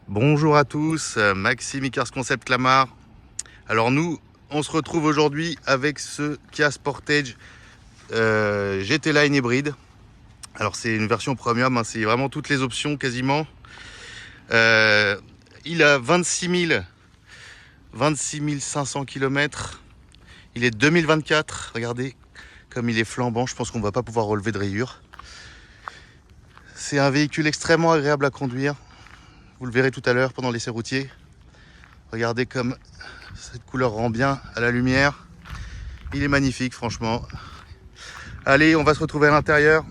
Bonjour à tous, Maxime Cars Concept Clamart. Alors nous, on se retrouve aujourd'hui avec ce Kia Sportage GT Line hybride. Alors c'est une version premium, hein, c'est vraiment toutes les options quasiment. Il a 26 500 km. Il est 2024, regardez comme il est flambant, je pense qu'on ne va pas pouvoir relever de rayures. C'est un véhicule extrêmement agréable à conduire. Vous le verrez tout à l'heure pendant l'essai routier. Regardez comme cette couleur rend bien à la lumière. Il est magnifique, franchement. Allez, on va se retrouver à l'intérieur.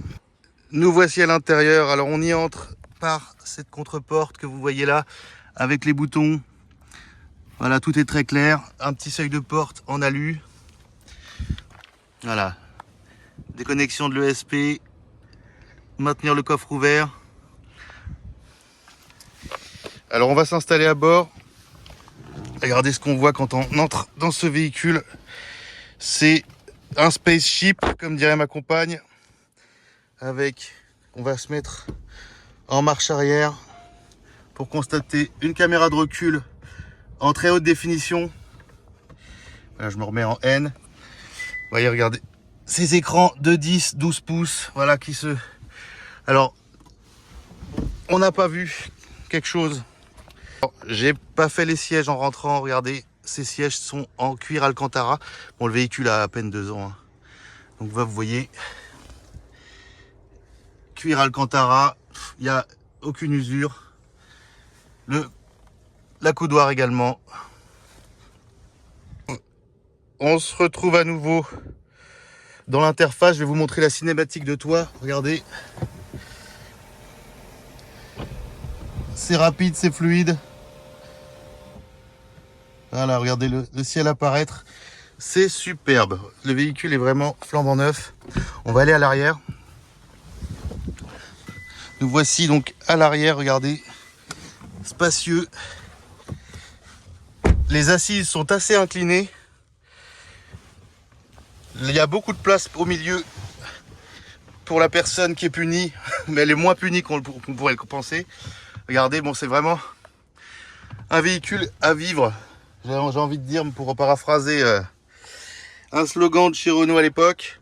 Nous voici à l'intérieur. Alors, on y entre par cette contre-porte que vous voyez là, avec les boutons. Voilà, tout est très clair. Un petit seuil de porte en alu. Voilà. Déconnexion de l'ESP. Maintenir le coffre ouvert. Alors, on va s'installer à bord. Regardez ce qu'on voit quand on entre dans ce véhicule. C'est un spaceship, comme dirait ma compagne. Avec, on va se mettre en marche arrière pour constater une caméra de recul en très haute définition. Voilà, je me remets en N. Vous voyez, regardez, ces écrans de 10, 12 pouces, voilà, qui se... Alors, on n'a pas vu quelque chose. J'ai pas fait les sièges en rentrant, regardez, ces sièges sont en cuir Alcantara. Bon, le véhicule a à peine 2 ans, hein. Donc là, vous voyez, cuir Alcantara, il n'y a aucune usure. La coudoir également. On se retrouve à nouveau dans l'interface. Je vais vous montrer la cinématique de toit. Regardez. C'est rapide, c'est fluide. Voilà, regardez le ciel apparaître. C'est superbe. Le véhicule est vraiment flambant neuf. On va aller à l'arrière. Nous voici donc à l'arrière, regardez. Spacieux. Les assises sont assez inclinées. Il y a beaucoup de place au milieu pour la personne qui est punie, mais elle est moins punie qu'on pourrait le penser. Regardez, bon, c'est vraiment un véhicule à vivre. J'ai envie de dire, pour paraphraser un slogan de chez Renault à l'époque.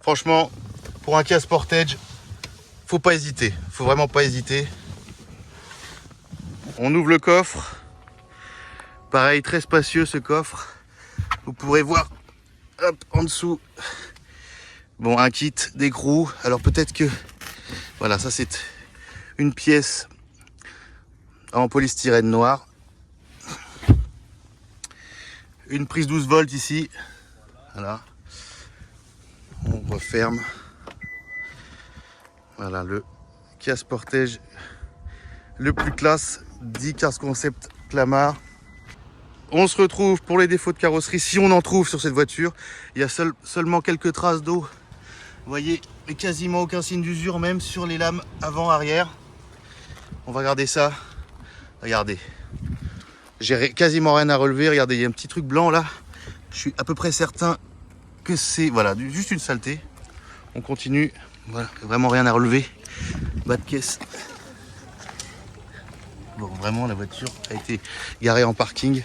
Franchement, pour un Kia Sportage, faut pas hésiter. Faut vraiment pas hésiter. On ouvre le coffre. Pareil, très spacieux ce coffre. Vous pourrez voir, hop, en dessous, bon, un kit d'écrou. Alors peut-être que, voilà, ça c'est une pièce en polystyrène noir. Une prise 12 volts ici. Voilà. On referme. Voilà le Kia Sportage, le plus classe, dit Cars Concept Clamart. On se retrouve pour les défauts de carrosserie, si on en trouve sur cette voiture. Il y a seulement quelques traces d'eau. Vous voyez, mais quasiment aucun signe d'usure, même sur les lames avant-arrière. On va regarder ça. Regardez. J'ai quasiment rien à relever. Regardez, il y a un petit truc blanc là. Je suis à peu près certain que c'est, voilà, juste une saleté. On continue. Voilà, vraiment rien à relever. Bas de caisse. Bon, vraiment, la voiture a été garée en parking.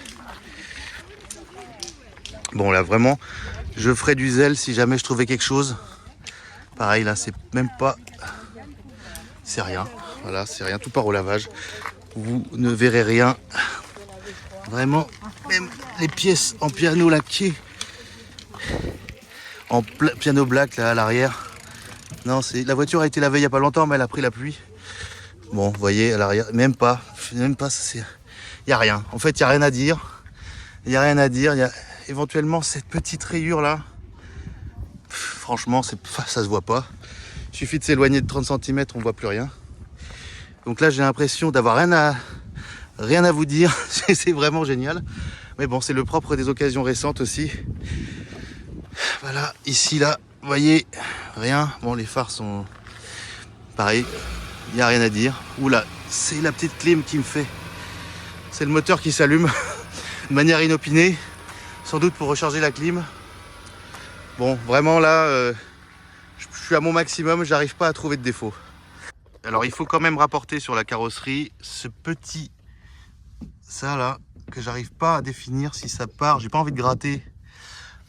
Bon, là, vraiment, je ferai du zèle si jamais je trouvais quelque chose. Pareil, là, c'est même pas... C'est rien. Voilà, c'est rien. Tout part au lavage. Vous ne verrez rien. Vraiment, même les pièces en piano laqué. En piano black, là, à l'arrière. Non, la voiture a été lavée il n'y a pas longtemps, mais elle a pris la pluie. Bon, vous voyez, à l'arrière, même pas, il n'y a rien. En fait, il n'y a rien à dire. Il n'y a rien à dire. Il y a éventuellement cette petite rayure là. Franchement, ça se voit pas. Il suffit de s'éloigner de 30 cm, on voit plus rien. Donc là, j'ai l'impression d'avoir rien à vous dire. C'est vraiment génial. Mais bon, c'est le propre des occasions récentes aussi. Voilà, ici, là, vous voyez, rien. Bon, les phares sont pareil. Il n'y a rien à dire. Oula, c'est la petite clim qui me fait. C'est le moteur qui s'allume de manière inopinée. Sans doute pour recharger la clim. Bon, vraiment là, je suis à mon maximum. J'arrive pas à trouver de défaut. Alors, il faut quand même rapporter sur la carrosserie ce petit ça là, que j'arrive pas à définir si ça part. J'ai pas envie de gratter.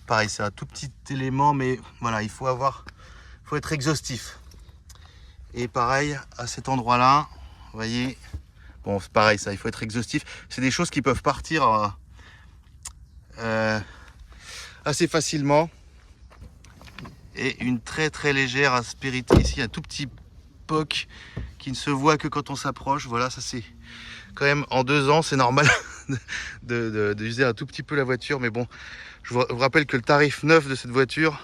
Pareil, c'est un tout petit élément, mais voilà, il faut être exhaustif. Et pareil, à cet endroit-là, vous voyez, bon, c'est pareil, ça, il faut être exhaustif. C'est des choses qui peuvent partir assez facilement. Et une très très légère aspérité ici, un tout petit poc qui ne se voit que quand on s'approche. Voilà, ça c'est quand même en 2 ans, c'est normal d'user un tout petit peu la voiture. Mais bon, je vous rappelle que le tarif neuf de cette voiture,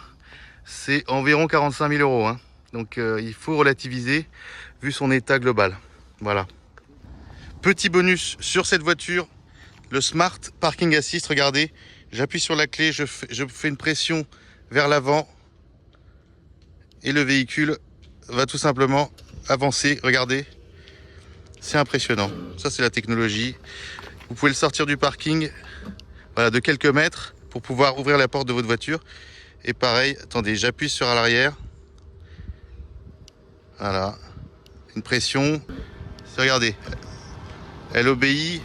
c'est environ 45 000 euros. Hein. Donc il faut relativiser vu son état global. Voilà. Petit bonus sur cette voiture, le Smart Parking Assist. Regardez, j'appuie sur la clé, je fais une pression vers l'avant. Et le véhicule va tout simplement avancer. Regardez, c'est impressionnant. Ça, c'est la technologie. Vous pouvez le sortir du parking, voilà, de quelques mètres pour pouvoir ouvrir la porte de votre voiture. Et pareil, attendez, j'appuie sur l'arrière. Voilà, une pression. Regardez, elle obéit.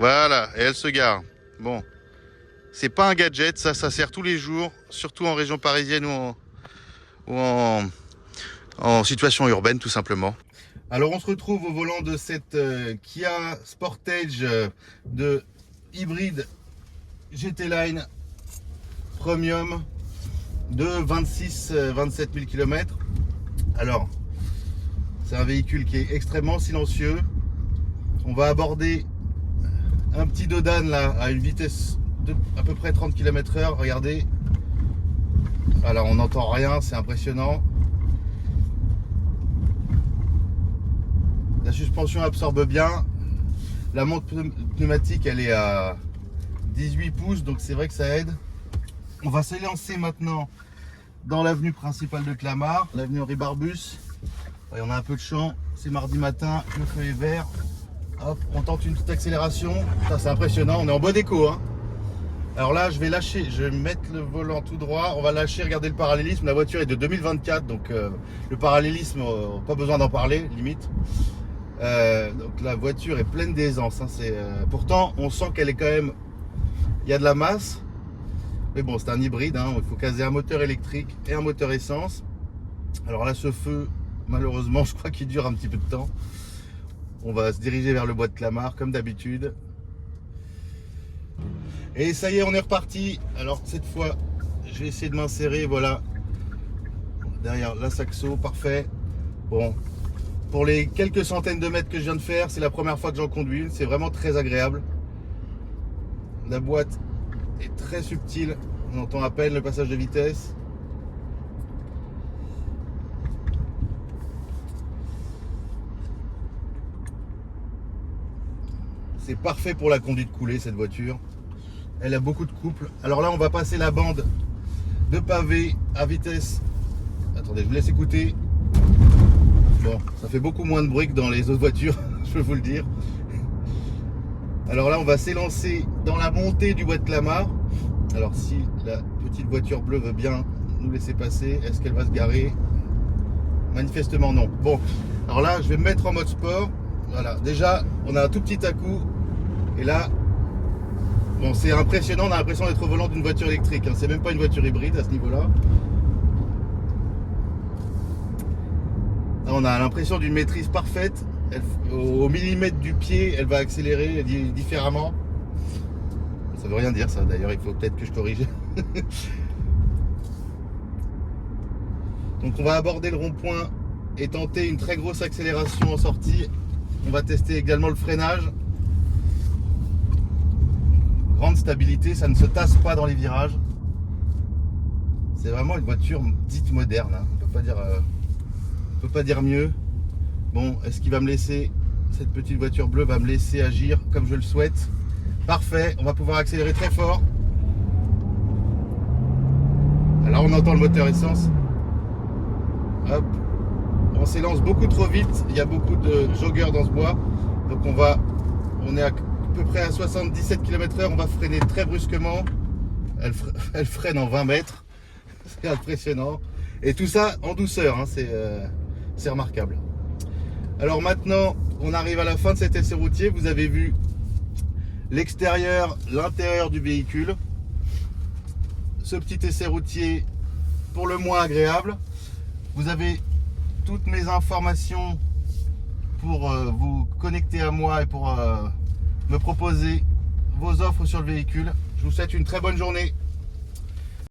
Voilà, et elle se gare. Bon. C'est pas un gadget, ça sert tous les jours, surtout en région parisienne ou en situation urbaine tout simplement. Alors on se retrouve au volant de cette Kia Sportage de hybride GT Line Premium de 26-27 000 km. Alors c'est un véhicule qui est extrêmement silencieux. On va aborder un petit Dodane là à une vitesse de à peu près 30 km/h. Regardez, alors on n'entend rien, c'est impressionnant. La suspension absorbe bien. La montre pneumatique elle est à 18 pouces, donc c'est vrai que ça aide. On va s'élancer maintenant dans l'avenue principale de Clamart, l'avenue Henri Barbus. Et on a un peu de champ, c'est mardi matin, le feu est vert. Hop, on tente une petite accélération. C'est impressionnant, on est en bonne écho, hein. Alors là, je vais lâcher, je vais mettre le volant tout droit. On va lâcher, regardez le parallélisme. La voiture est de 2024, donc le parallélisme, pas besoin d'en parler, limite. Donc la voiture est pleine d'aisance. Hein, pourtant, on sent qu'elle est quand même... Il y a de la masse. Mais bon, c'est un hybride. Hein, il faut caser un moteur électrique et un moteur essence. Alors là, ce feu, malheureusement, je crois qu'il dure un petit peu de temps. On va se diriger vers le bois de Clamart, comme d'habitude. Et ça y est, on est reparti. Alors cette fois, je vais essayer de m'insérer, voilà, derrière la Saxo, parfait. Bon, pour les quelques centaines de mètres que je viens de faire, c'est la première fois que j'en conduis une. C'est vraiment très agréable. La boîte est très subtile. On entend à peine le passage de vitesse. C'est parfait pour la conduite coulée, cette voiture. Elle a beaucoup de couple. Alors là, on va passer la bande de pavé à vitesse. Attendez, je vous laisse écouter. Bon, ça fait beaucoup moins de bruit que dans les autres voitures, je peux vous le dire. Alors là, on va s'élancer dans la montée du bois de Clamart. Alors si la petite voiture bleue veut bien nous laisser passer, est-ce qu'elle va se garer? Manifestement non. Bon, alors là, je vais me mettre en mode sport. Voilà, déjà, on a un tout petit à-coup. Et là, bon, c'est impressionnant, on a l'impression d'être au volant d'une voiture électrique. Hein. C'est même pas une voiture hybride à ce niveau-là. Là, on a l'impression d'une maîtrise parfaite. Au millimètre du pied, elle va accélérer différemment. Ça veut rien dire ça, d'ailleurs, il faut peut-être que je corrige. Donc on va aborder le rond-point et tenter une très grosse accélération en sortie. On va tester également le freinage. Grande stabilité, ça ne se tasse pas dans les virages. C'est vraiment une voiture dite moderne, hein. On peut pas dire mieux. Bon, est-ce qu'il va me laisser, cette petite voiture bleue va me laisser agir comme je le souhaite? Parfait, on va pouvoir accélérer très fort. Alors on entend le moteur essence. Hop, on s'élance beaucoup trop vite, il y a beaucoup de joggeurs dans ce bois. Donc on est à peu près à 77 km/h, on va freiner très brusquement. Elle freine en 20 mètres, c'est impressionnant. Et tout ça en douceur, hein, c'est remarquable. Alors maintenant, on arrive à la fin de cet essai routier. Vous avez vu l'extérieur, l'intérieur du véhicule. Ce petit essai routier pour le moins agréable. Vous avez toutes mes informations pour vous connecter à moi et pour me proposer vos offres sur le véhicule. Je vous souhaite une très bonne journée.